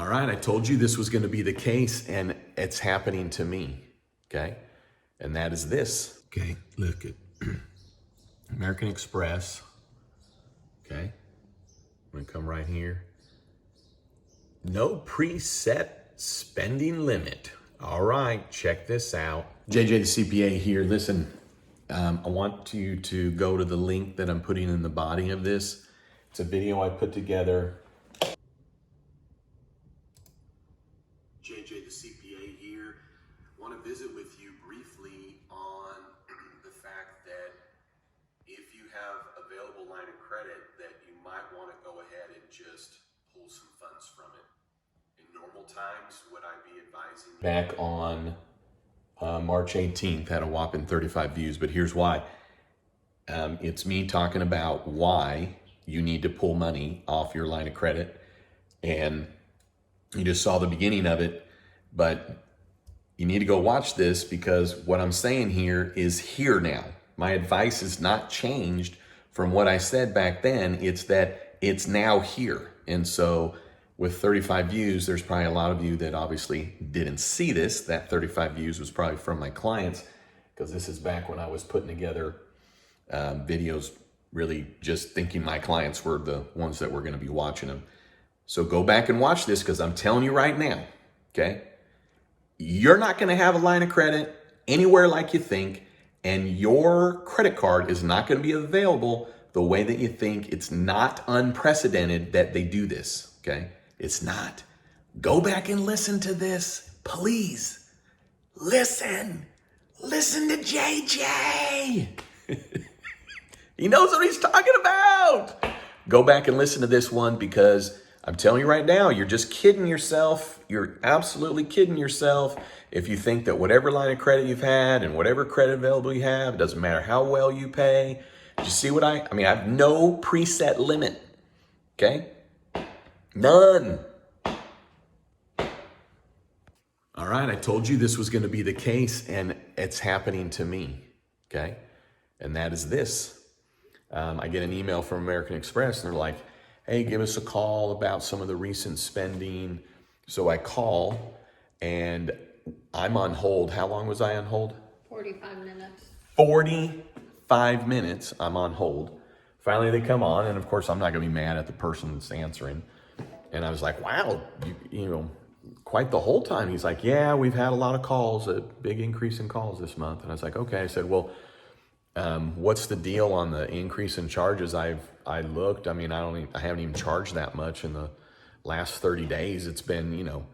All right, I told you this was going to be the case, and it's happening to me, okay? And that is this. Okay, look at American Express, okay? I'm going to come right here. No preset spending limit. All right, check this out. JJ the CPA here. Listen, I want you to go to the link that I'm putting in the body of this. It's a video I put together. JJ the CPA here. Want to visit with you briefly on the fact that if you have available line of credit that you might want to go ahead and just pull some funds from it. In normal times, would I be advising? Back on March 18th, had a whopping 35 views, but here's why. It's me talking about why you need to pull money off your line of credit. And you just saw the beginning of it, but you need to go watch this because what I'm saying here is here now. My advice has not changed from what I said back then. It's that it's now here. And so with 35 views, there's probably a lot of you that obviously didn't see this. That 35 views was probably from my clients because this is back when I was putting together videos, really just thinking my clients were the ones that were going to be watching them. So go back and watch this because I'm telling you right now, okay? You're not going to have a line of credit anywhere like you think, and your credit card is not going to be available the way that you think. It's not unprecedented that they do this, okay? It's not. Go back and listen to this, please. Listen to JJ. He knows what he's talking about. Go back and listen to this one because I'm telling you right now, you're just kidding yourself. You're absolutely kidding yourself if you think that whatever line of credit you've had and whatever credit available you have, it doesn't matter how well you pay. Did you see what I have no preset limit, okay? None. All right, I told you this was going to be the case, and it's happening to me, okay? And that is this. I get an email from American Express, and they're like, hey, give us a call about some of the recent spending. So I call, and I'm on hold. How long was I on hold? 45 minutes. 45 minutes I'm on hold. Finally, they come on, and of course, I'm not going to be mad at the person that's answering. And I was like, wow, you know, quite the whole time. He's like, yeah, we've had a lot of calls, a big increase in calls this month. And I was like, okay. I said, well, what's the deal on the increase in charges? I looked, I mean, I haven't even charged that much in the last 30 days. It's been, you know,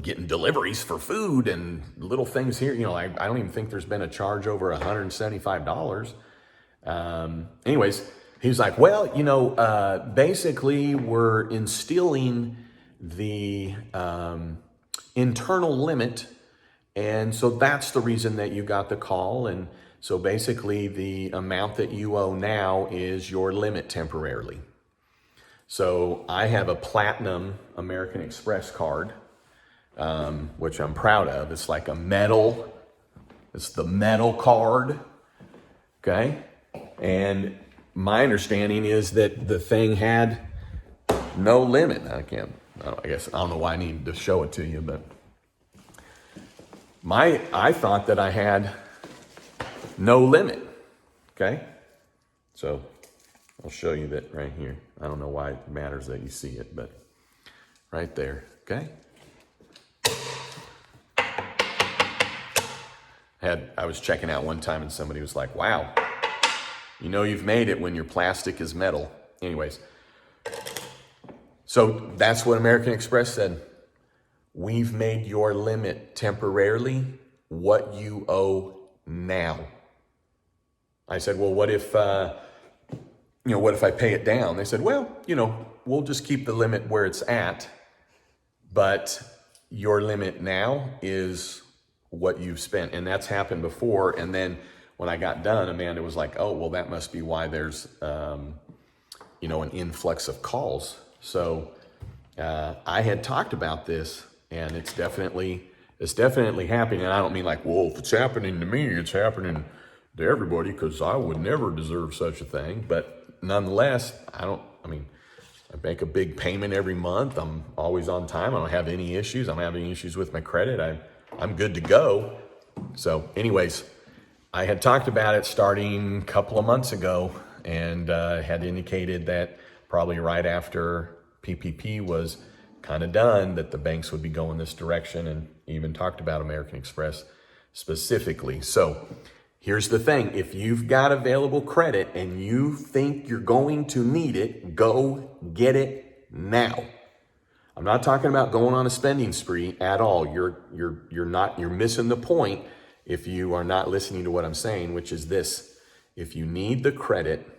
getting deliveries for food and little things here. You know, I don't even think there's been a charge over $175. Anyways, he was like, well, you know, basically we're instilling the internal limit. And so that's the reason that you got the call. And so basically the amount that you owe now is your limit temporarily. So I have a platinum American Express card, which I'm proud of. It's like a metal, it's the metal card, okay? And my understanding is that the thing had no limit. I don't know why I needed to show it to you, but I thought that I had no limit, okay? So I'll show you that right here. I don't know why it matters that you see it, but right there, okay? I was checking out one time and somebody was like, wow, you know you've made it when your plastic is metal. Anyways, so that's what American Express said. We've made your limit temporarily what you owe now. I said, well, what if I pay it down? They said, well, you know, we'll just keep the limit where it's at, but your limit now is what you've spent. And that's happened before. And then when I got done, Amanda was like, oh, well, that must be why there's, you know, an influx of calls. So I had talked about this, and it's definitely happening. And I don't mean like, well, if it's happening to me, it's happening to everybody, because I would never deserve such a thing. But nonetheless, I I make a big payment every month. I'm always on time. I don't have any issues. I don't have any issues with my credit. I'm good to go. So anyways, I had talked about it starting a couple of months ago and had indicated that probably right after PPP was kind of done that the banks would be going this direction, and even talked about American Express specifically. So here's the thing. If you've got available credit and you think you're going to need it, go get it now. I'm not talking about going on a spending spree at all. You're missing the point if you are not listening to what I'm saying, which is this. If you need the credit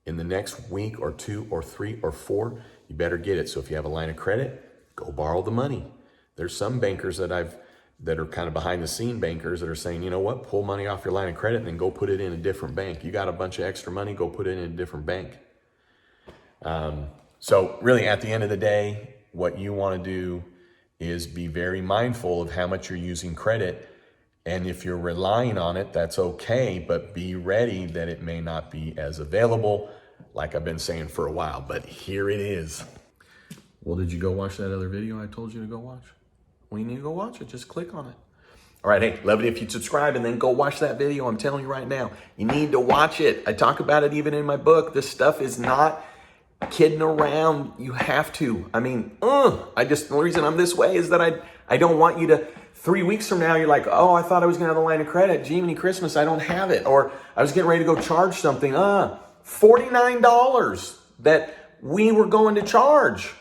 in the next week or 2 or 3 or 4, you better get it. So if you have a line of credit, go borrow the money. There's some bankers that are kind of behind the scene bankers that are saying, you know what, pull money off your line of credit and then go put it in a different bank. You got a bunch of extra money, go put it in a different bank. So really at the end of the day, what you want to do is be very mindful of how much you're using credit. And if you're relying on it, that's okay, but be ready that it may not be as available, like I've been saying for a while, but here it is. Well, did you go watch that other video I told you to go watch? Well, you need to go watch it. Just click on it. All right, hey, love it if you'd subscribe and then go watch that video. I'm telling you right now, you need to watch it. I talk about it even in my book. This stuff is not kidding around. You have to. I mean, the only reason I'm this way is that I don't want you to, 3 weeks from now, you're like, oh, I thought I was going to have a line of credit. Jiminy Christmas, I don't have it. Or I was getting ready to go charge something. $49 that we were going to charge.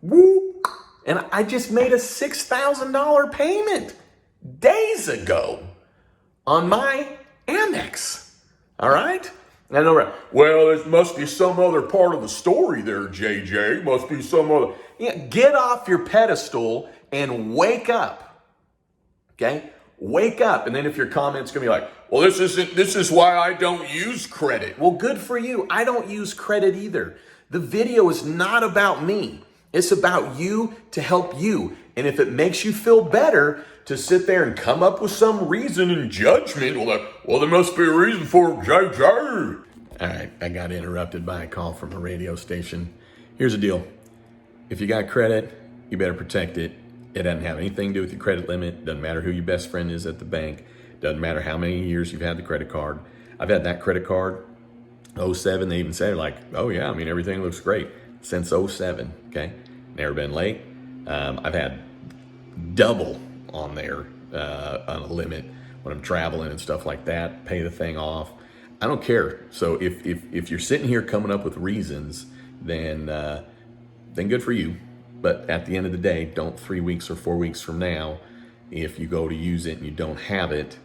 Woo! And I just made a $6,000 payment days ago on my Amex. All right? I know, right? Well, there must be some other part of the story there, JJ. Must be some other. Yeah, get off your pedestal and wake up. Okay? Wake up. And then if your comment's going to be like, well, this is why I don't use credit. Well, good for you. I don't use credit either. The video is not about me. It's about you to help you. And if it makes you feel better to sit there and come up with some reason and judgment, well, there must be a reason for it, JJ. All right, I got interrupted by a call from a radio station. Here's the deal. If you got credit, you better protect it. It doesn't have anything to do with your credit limit. Doesn't matter who your best friend is at the bank. Doesn't matter how many years you've had the credit card. I've had that credit card, 07. They even say like, oh yeah, I mean, everything looks great since 07, okay? Never been late. I've had double on there on a limit when I'm traveling and stuff like that, pay the thing off. I don't care. So if you're sitting here coming up with reasons, then good for you. But at the end of the day, don't 3 weeks or 4 weeks from now, if you go to use it and you don't have it,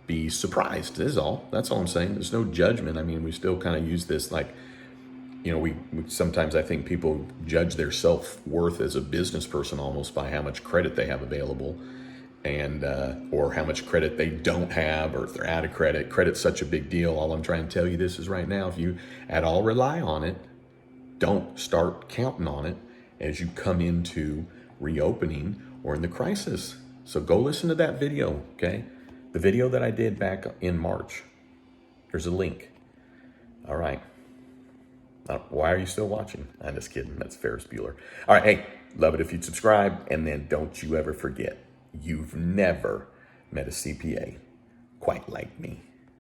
be surprised. This is all. That's all I'm saying. There's no judgment. I mean, we still kind of use this like, you know, we sometimes I think people judge their self-worth as a business person almost by how much credit they have available, and or how much credit they don't have, or if they're out of credit. Credit's such a big deal. All I'm trying to tell you this is right now, if you at all rely on it, don't start counting on it as you come into reopening or in the crisis. So go listen to that video, okay? The video that I did back in March. There's a link. All right. Why are you still watching? I'm just kidding. That's Ferris Bueller. All right. Hey, love it if you'd subscribe. And then don't you ever forget, you've never met a CPA quite like me.